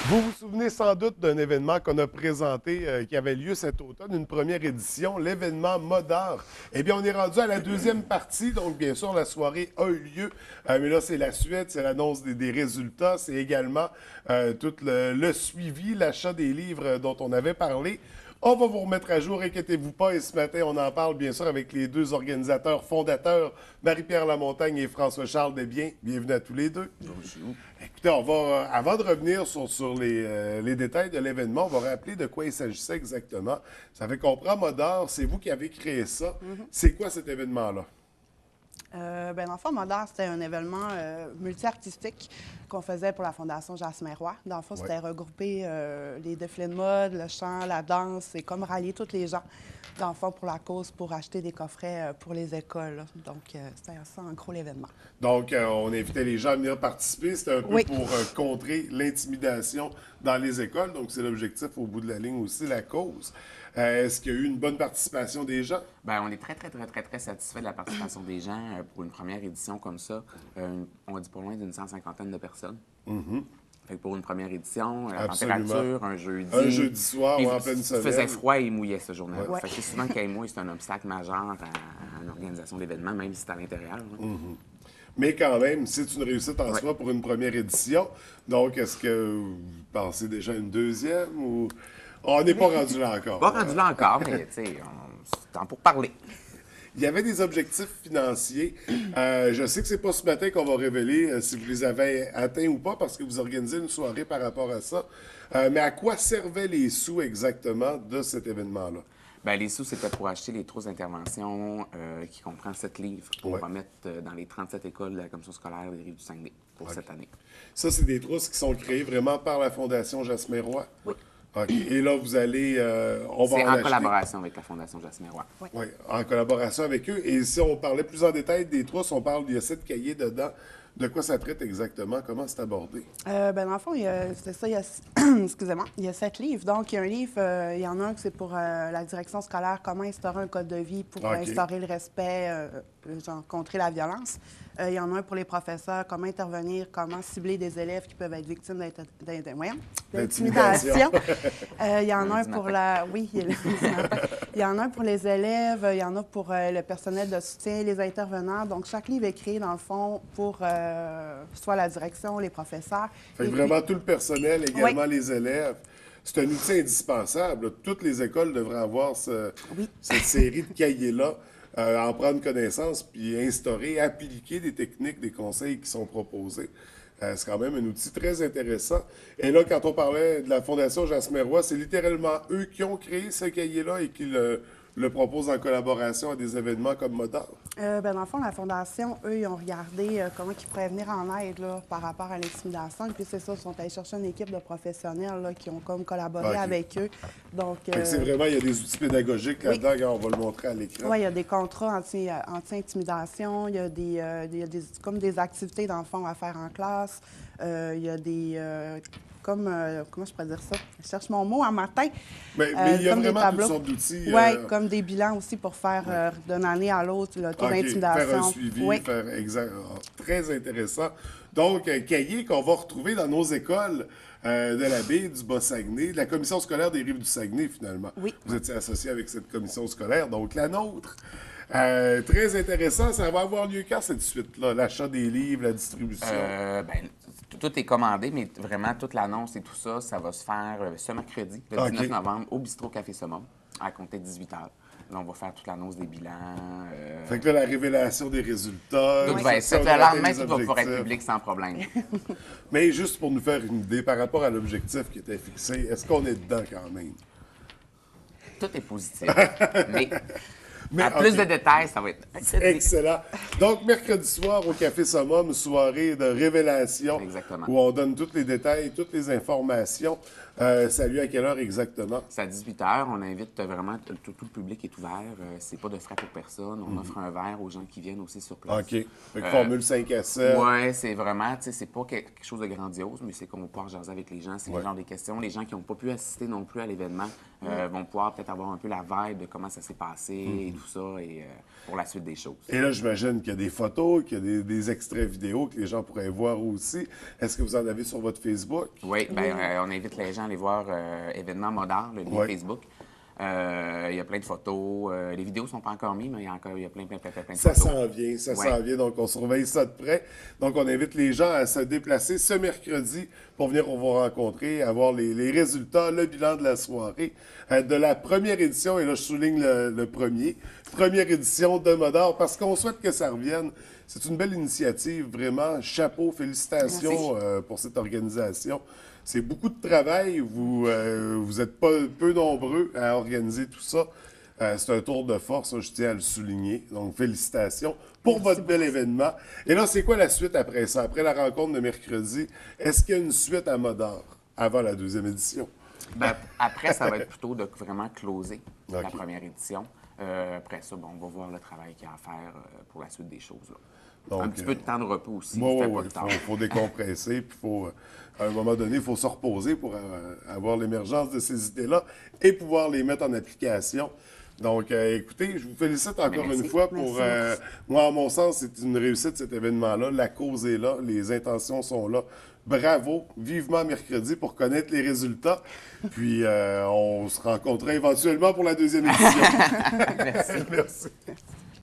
Vous vous souvenez sans doute d'un événement qu'on a présenté qui avait lieu cet automne, une première édition, l'événement Modart. Eh bien, on est rendu à la deuxième partie, donc bien sûr, la soirée a eu lieu, mais là, c'est la suite, c'est l'annonce des résultats, c'est également tout le suivi, l'achat des livres dont on avait parlé. On va vous remettre à jour, inquiétez-vous pas. Et ce matin, on en parle bien sûr avec les deux organisateurs fondateurs, Marie-Pierre Lamontagne et François-Charles Desbiens. Bienvenue à tous les deux. Bonjour. Écoutez, avant de revenir sur les détails de l'événement, on va rappeler de quoi il s'agissait exactement. Ça fait qu'on prend Modar, c'est vous qui avez créé ça. C'est quoi cet événement-là? Dans le fond, Modar, c'était un événement multi-artistique qu'on faisait pour la Fondation Jasmin Roy. Dans le fond, c'était regrouper les défilés de mode, le chant, la danse, et comme rallier tous les gens, dans le fond, pour la cause, pour acheter des coffrets pour les écoles, là. Donc, c'était ça, en gros, l'événement. Donc, on invitait les gens à venir participer. C'était un peu Oui. pour contrer l'intimidation dans les écoles. Donc, c'est l'objectif au bout de la ligne aussi, la cause. Est-ce qu'il y a eu une bonne participation des gens? Bien, on est très satisfait de la participation des gens pour une première édition comme ça. On dit pas loin d'une 150aine de personnes. Fait que pour une première édition, la Absolument. température, un jeudi. Un jeudi soir Puis, ou en pleine il semaine. faisait froid et il mouillait ce journée-là. Ouais. Fait que souvent qu'il mouille, c'est un obstacle majeur à une organisation d'événements, même si c'est à l'intérieur, là. Mais quand même, c'est une réussite en Ouais. soi pour une première édition. Donc, est-ce que vous pensez déjà à une deuxième ou... On n'est pas rendu là encore. Pas rendu là encore, mais tu sais, c'est temps pour parler. Il y avait des objectifs financiers. Je sais que c'est pas ce matin qu'on va révéler si vous les avez atteints ou pas, parce que vous organisez une soirée par rapport à ça. Mais à quoi servaient les sous exactement de cet événement-là? Bien, les sous, c'était pour acheter les trousses d'intervention qui comprend 7 livres pour Ouais. remettre dans les 37 écoles de la commission scolaire des Rives du Saguenay pour cette année. Ça, c'est des trousses qui sont créées vraiment par la Fondation Jasmin Roy? Oui. OK. Et là, vous allez... on va C'est en en acheter. collaboration avec la Fondation Jasmin Roy. Oui, en collaboration avec eux. Et si on parlait plus en détail des trousses, on parle, il y a 7 cahiers dedans. De quoi ça traite exactement? Comment c'est abordé? Dans le fond, c'est ça, il y a, excusez-moi, il y a 7 livres. Donc, il y a un livre, il y en a un que c'est pour la direction scolaire, comment instaurer un code de vie pour OK. instaurer le respect, contrer la violence. Il y en a un pour les professeurs, comment intervenir, comment cibler des élèves qui peuvent être victimes d'intimidation. Il y en a un pour la... Oui, il y en a un pour les élèves, il y en a pour le personnel de soutien, les intervenants. Donc, chaque livre est créé, dans le fond, pour soit la direction, les professeurs. Fait que Et puis- vraiment tout le personnel, également les élèves. C'est un outil indispensable. Toutes les écoles devraient avoir Oui. cette série de cahiers-là, en prendre connaissance, puis instaurer, appliquer des techniques, des conseils qui sont proposés. C'est quand même un outil très intéressant. Et là, quand on parlait de la Fondation Jasmin Roy, c'est littéralement eux qui ont créé ce cahier-là et qui le proposent en collaboration à des événements comme Modar. Dans le fond, la Fondation, eux, ils ont regardé comment ils pourraient venir en aide là, par rapport à l'intimidation. Et puis, c'est ça, ils sont allés chercher une équipe de professionnels là, qui ont comme collaboré OK. avec eux. Donc, Fait que c'est vraiment, il y a des outils pédagogiques là-dedans, regarde, on va le montrer à l'écran. oui, il y a des contrats anti-intimidation, il y a comme des activités, dans le fond, à faire en classe. Il y a des... comment je pourrais dire ça? Je cherche mon mot en matin. Mais il y a comme des vraiment toutes tableaux. sortes d'outils. Oui, comme des bilans aussi pour faire d'une année à l'autre le taux OK, d'intimidation. faire un suivi, Oui. faire exact. Très intéressant. Donc, un cahier qu'on va retrouver dans nos écoles de la baie, du Bas-Saguenay, de la commission scolaire des Rives du Saguenay, finalement. Oui. Vous étiez associé avec cette commission scolaire, donc la nôtre. Très intéressant. Ça va avoir lieu quand, cette suite-là? L'achat des livres, la distribution? Tout est commandé, mais vraiment, toute l'annonce et tout ça, ça va se faire ce mercredi, le 19 novembre, au Bistrot Café Summum, à compter de 18 h. Là, on va faire toute l'annonce des bilans. Fait que là, la révélation des résultats. Tout les va être fait. sections Le de rater lendemain, les tout va pouvoir être objectifs. public sans problème. Mais juste pour nous faire une idée, par rapport à l'objectif qui était fixé, est-ce qu'on est dedans quand même? Tout est positif. Mais Mais, à plus OK. de détails, ça va être... Excellent. Donc, mercredi soir, au Café Summum, soirée de révélation. Exactement. Où on donne tous les détails, toutes les informations. Ça a lieu à quelle heure exactement? C'est à 18 h. On invite vraiment... Tout le public est ouvert. C'est pas de frais pour personne. On offre un verre aux gens qui viennent aussi sur place. OK. Fait que formule 5 à 7. Oui, c'est vraiment, tu sais, c'est pas quelque chose de grandiose, mais c'est qu'on va pouvoir jaser avec les gens. C'est le genre des questions. Les gens qui n'ont pas pu assister non plus à l'événement vont pouvoir peut-être avoir un peu la vibe de comment ça s'est passé et tout tout ça et pour la suite des choses. Et là, j'imagine qu'il y a des photos, qu'il y a des extraits vidéo que les gens pourraient voir aussi. Est-ce que vous en avez sur votre Facebook? Oui, bien, on invite les gens à aller voir Événement Modard, le lien Facebook. Il y a plein de photos. Les vidéos ne sont pas encore mises, mais il y a plein de photos. Ça s'en vient, ça s'en vient. Donc, on surveille ça de près. Donc, on invite les gens à se déplacer ce mercredi pour venir vous rencontrer, avoir les résultats, le bilan de la soirée, de la première édition. Et là, je souligne le premier. Première édition de Modard, parce qu'on souhaite que ça revienne. C'est une belle initiative, vraiment. Chapeau, félicitations pour cette organisation. C'est beaucoup de travail. Vous êtes pas peu nombreux à organiser tout ça. C'est un tour de force, je tiens à le souligner. Donc, félicitations pour votre bel événement. Et là, c'est quoi la suite après ça? Après la rencontre de mercredi, est-ce qu'il y a une suite à Modard avant la deuxième édition? Bien, après, ça va être plutôt de vraiment closer la première édition. Après ça, bon, on va voir le travail qu'il y a à faire pour la suite des choses. Là. Donc, un petit peu de temps de repos aussi. Il faut décompresser, puis à un moment donné, il faut se reposer pour avoir l'émergence de ces idées-là et pouvoir les mettre en application. Donc, écoutez, je vous félicite encore une fois pour... moi, à mon sens, c'est une réussite, cet événement-là. La cause est là, les intentions sont là. Bravo, vivement mercredi pour connaître les résultats. Puis, on se rencontrera éventuellement pour la deuxième édition. Merci. Merci.